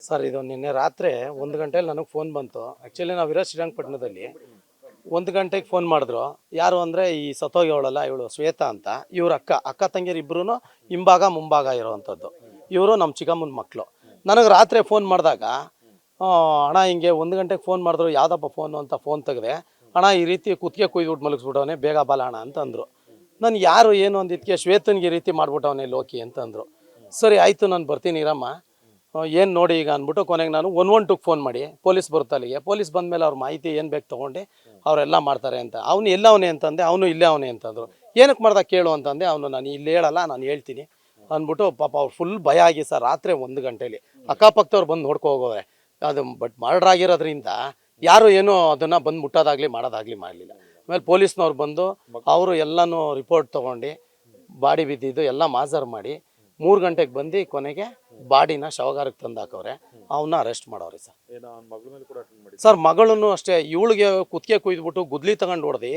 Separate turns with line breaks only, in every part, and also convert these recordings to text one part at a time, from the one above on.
Sir ಇದು ನಿನ್ನೆ ರಾತ್ರಿ 1 ಗಂಟೆಯಲ್ಲಿ ನನಗೆ ಫೋನ್ ಬಂತು. ಆ್ಯಕ್ಚುಲಿ ನಾವಿರೋ ಶ್ರೀರಂಗಪಟ್ಟಣದಲ್ಲಿ. 1 ಗಂಟೆಗೆ ಫೋನ್ ಮಾಡಿದ್ರು. ಯಾರು ಅಂದರೆ ಈ ಸತ್ತೋಗ್ಯವಳಲ್ಲ ಇವಳು ಶ್ವೇತಾ ಅಂತ, ಇವ್ರ ಅಕ್ಕ ತಂಗಿಯರು ಇಬ್ಬರೂ ಹಿಂಭಾಗ ಮುಂಭಾಗ ಇರೋವಂಥದ್ದು. ಇವರು ನಮ್ಮ ಚಿಕ್ಕಮ್ಮನ ಮಕ್ಕಳು. ನನಗೆ ರಾತ್ರಿ ಫೋನ್ ಮಾಡಿದಾಗ ಅಣ್ಣ ಹಿಂಗೆ 1 ಗಂಟೆಗೆ ಫೋನ್ ಮಾಡಿದ್ರು, ಯಾವುದಪ್ಪ ಫೋನು ಅಂತ ಫೋನ್ ತೆಗೆದೆ. ಅಣ್ಣ ಈ ರೀತಿ ಕುತ್ತಿಗೆ ಕುಯ್ದುಬಿಟ್ಟು ಮಲಗಿಸ್ಬಿಟ್ಟವನೇ, ಬೇಗ ಬಾಲ ಅಣ್ಣ ಅಂತಂದರು. ನಾನು ಯಾರು ಏನು ಅಂದಿದ್ದಕ್ಕೆ ಶ್ವೇತನಿಗೆ ಈ ರೀತಿ ಮಾಡ್ಬಿಟ್ಟವನೇ ಲೋಕಿ ಅಂತಂದರು. ಸರಿ ಆಯಿತು ನಾನು ಬರ್ತೀನಿ ಇರಮ್ಮ, ಏನು ನೋಡಿ ಈಗ ಅಂದ್ಬಿಟ್ಟು ಕೊನೆಗೆ ನಾನು 112ಗೆ ಫೋನ್ ಮಾಡಿ ಪೊಲೀಸ್ ಬರುತ್ತೆ ಅಲ್ಲಿಗೆ. ಪೊಲೀಸ್ ಬಂದಮೇಲೆ ಅವ್ರ ಮಾಹಿತಿ ಏನು ಬೇಕು ತೊಗೊಂಡು ಅವರೆಲ್ಲ ಮಾಡ್ತಾರೆ ಅಂತ. ಅವನು ಎಲ್ಲವನೇ ಅಂತಂದೆ, ಅವನು ಇಲ್ಲೇ ಅವನೇ ಅಂತಂದರು. ಏನಕ್ಕೆ ಮಾಡ್ದಾಗ ಕೇಳು ಅಂತಂದೆ. ಅವನು ನಾನು ಇಲ್ಲಿ ಹೇಳಲ್ಲ, ನಾನು ಹೇಳ್ತೀನಿ ಅಂದ್ಬಿಟ್ಟು ಪಾಪ ಅವ್ರು ಫುಲ್ ಭಯ ಆಗಿ ಸರ್ ರಾತ್ರಿ 1 ಗಂಟೆಲಿ ಅಕ್ಕಪಕ್ಕದವ್ರು ಬಂದು ನೋಡ್ಕೊ ಹೋಗೋರೆ. ಅದು ಬಟ್ ಮರ್ಡರ್ ಆಗಿರೋದ್ರಿಂದ ಯಾರು ಏನೂ ಅದನ್ನು ಬಂದು ಮುಟ್ಟೋದಾಗಲಿ ಮಾಡೋದಾಗಲಿ ಮಾಡಲಿಲ್ಲ. ಆಮೇಲೆ ಪೊಲೀಸ್ನವ್ರು ಬಂದು ಅವರು ಎಲ್ಲನೂ ರಿಪೋರ್ಟ್ ತೊಗೊಂಡು ಬಾಡಿ ಬಿದ್ದಿದ್ದು ಎಲ್ಲ ಮಾಜರ್ ಮಾಡಿ 3 ಗಂಟೆಗೆ ಬಂದು ಕೊನೆಗೆ ಬಾಡಿನ ಶವಗಾರಕ್ಕೆ ತಂದು ಹಾಕವ್ರೆ. ಅವನ್ನ ಅರೆಸ್ಟ್ ಮಾಡವ್ರಿ ಸರ್. ಸರ್ ಮಗಳನ್ನು ಅಷ್ಟೇ, ಇವಳಿಗೆ ಕುತ್ತಿಗೆ ಕುಯ್ದುಬಿಟ್ಟು ಗುದ್ಲಿ ತಗೊಂಡು ಹೊಡೆದು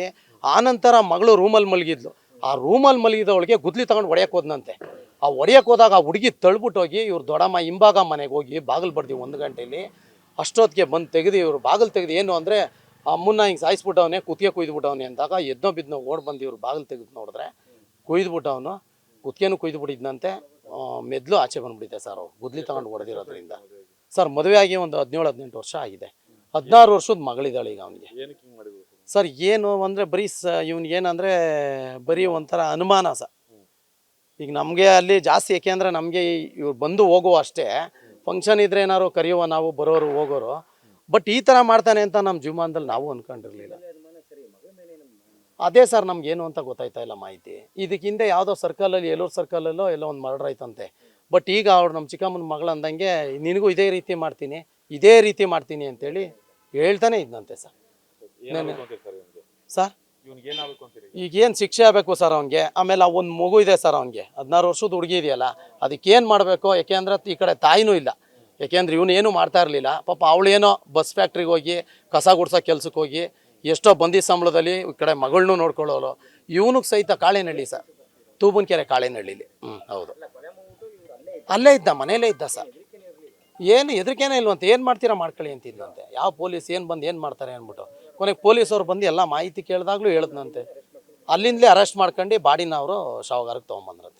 ಆನಂತರ ಮಗಳು ರೂಮಲ್ಲಿ ಮಲಗಿದ್ಲು. ಆ ರೂಮಲ್ಲಿ ಮಲಗಿದವಳಿಗೆ ಗುದ್ಲಿ ತಗೊಂಡು ಹೊಡೆಯಕ್ಕೆ ಹೋದ್ನಂತೆ. ಆ ಹೊಡೆಯಕ್ಕೆ ಹೋದಾಗ ಆ ಹುಡುಗಿ ತಳ್ಬಿಟ್ಟು ಹೋಗಿ ಇವ್ರು ದೊಡ್ಡಮ್ಮ ಹಿಂಭಾಗ ಮನೆಗೆ ಹೋಗಿ ಬಾಗಿಲು ಬಡ್ದು 1 ಗಂಟೆಲಿ ಅಷ್ಟೊತ್ತಿಗೆ ಬಂದು ತೆಗೆದು ಇವರು ಬಾಗಿಲು ತೆಗೆದು ಏನು ಅಂದರೆ ಅಮ್ಮನ್ನ ಹಿಂಗೆ ಸಾಯಿಸ್ಬಿಟ್ಟವನೇ, ಕುತ್ತಿಗೆ ಕುಯ್ದುಬಿಟ್ಟವನೇ ಅಂದಾಗ ಎದ್ನೋ ಬಿದ್ನೋ ಓಡ್ ಬಂದು ಇವ್ರು ಬಾಗಿಲು ತೆಗೆದು ನೋಡಿದ್ರೆ ಕುಯ್ದುಬಿಟ್ಟವನು, ಕುತ್ತಿಗೆನೂ ಕುಯ್ದುಬಿಟ್ಟಿದ್ನಂತೆ. ಮೆದ್ಲು ಆಚೆ ಬಂದ್ಬಿಟ್ಟಿದೆ ಸರ್ ಅವ್ರು ಗುದ್ಲಿ ತಗೊಂಡು ಹೊಡೆದಿರೋದ್ರಿಂದ. ಸರ್ ಮದುವೆ ಆಗಿ ಒಂದು 17-18 ವರ್ಷ ಆಗಿದೆ. 16 ವರ್ಷದ ಮಗಳಿದ್ದಾಳೆ ಈಗ ಅವನಿಗೆ. ಸರ್ ಏನು ಅಂದರೆ ಬರೀ ಇವ್ನಿಗೆ ಏನಂದರೆ ಬರೀ ಒಂಥರ ಅನುಮಾನ ಸರ್. ಈಗ ನಮಗೆ ಅಲ್ಲಿ ಜಾಸ್ತಿ ಏಕೆಂದರೆ ನಮಗೆ ಇವ್ರು ಬಂದು ಹೋಗುವ ಅಷ್ಟೇ, ಫಂಕ್ಷನ್ ಇದ್ರೆ ಏನಾರು ಕರೆಯುವ ನಾವು ಬರೋರು ಹೋಗೋರು. ಬಟ್ ಈ ಥರ ಮಾಡ್ತಾನೆ ಅಂತ ನಮ್ಮ ಜೀವಮಾನದಲ್ಲಿ ನಾವು ಅಂದ್ಕೊಂಡಿರಲಿಲ್ಲ. ಅದೇ ಸರ್ ನಮ್ಗೇನು ಅಂತ ಗೊತ್ತಾಯ್ತಾ ಇಲ್ಲ ಮಾಹಿತಿ. ಇದಕ್ಕೆ ಹಿಂದೆ ಯಾವುದೋ ಸರ್ಕಲಲ್ಲಿ ಎಲ್ಲೂರು ಸರ್ಕಲಲ್ಲೋ ಎಲ್ಲೋ ಒಂದು ಮರ್ಡರ್ ಆಯ್ತಂತೆ. ಬಟ್ ಈಗ ಅವ್ರು ನಮ್ಮ ಚಿಕ್ಕಮ್ಮನ ಮಗಳು ಅಂದಂಗೆ ನಿನಗೂ ಇದೇ ರೀತಿ ಮಾಡ್ತೀನಿ ಅಂತೇಳಿ ಹೇಳ್ತಾನೆ ಇದ್ನಂತೆ ಸರ್. ಸರ್ ಈಗೇನು ಶಿಕ್ಷೆ ಆಗಬೇಕು ಸರ್ ಅವ್ನಿಗೆ. ಆಮೇಲೆ ಒಂದು ಮಗು ಇದೆ ಸರ್ ಅವ್ನಿಗೆ, 16 ವರ್ಷದ ಹುಡುಗಿ ಇದೆಯಲ್ಲ, ಅದಕ್ಕೇನು ಮಾಡಬೇಕು. ಯಾಕೆಂದ್ರೆ ಈ ಕಡೆ ತಾಯಿನೂ ಇಲ್ಲ, ಯಾಕೆಂದ್ರೆ ಇವನು ಏನೂ ಮಾಡ್ತಾ ಇರಲಿಲ್ಲ. ಪಾಪ ಅವಳೇನೋ ಬಸ್ ಫ್ಯಾಕ್ಟ್ರಿಗೆ ಹೋಗಿ ಕಸ ಗುಡ್ಸೋ ಕೆಲ್ಸಕ್ಕೆ ಹೋಗಿ ಎಷ್ಟೋ ಬಂದಿ ಸಂಬಳದಲ್ಲಿ ಈ ಕಡೆ ಮಗಳನ್ನೂ ನೋಡ್ಕೊಳ್ಳೋಳು. ಇವನಿಗೆ ಸಹಿತ ಕಾಳೆನಹಳ್ಳಿ ಸರ್, ತೂಬನಕೆರೆ ಕಾಳೆನಹಳ್ಳಿಲಿ. ಹೌದು, ಅಲ್ಲೇ ಇದ್ದ, ಮನೇಲೇ ಇದ್ದ ಸರ್. ಏನು ಹೆದರಿಕೆನೇ ಇಲ್ವಂತೆ, ಏನು ಮಾಡ್ತೀರಾ ಮಾಡ್ಕೊಳ್ಳಿ ಅಂತಿದ್ದಂತೆ. ಯಾವ ಪೊಲೀಸ್ ಏನು ಬಂದು ಏನು ಮಾಡ್ತಾರೆ ಅಂದ್ಬಿಟ್ಟು ಕೊನೆಗೆ ಪೊಲೀಸವ್ರು ಬಂದು ಎಲ್ಲ ಮಾಹಿತಿ ಕೇಳಿದಾಗಲೂ ಹೇಳಿದ್ನಂತೆ. ಅಲ್ಲಿಂದಲೇ ಅರೆಸ್ಟ್ ಮಾಡ್ಕೊಂಡು ಬಾಡಿನ ಅವರು ಶವಗಾರಕ್ಕೆ ತೊಗೊಂಬಂದ್ರಂತೆ.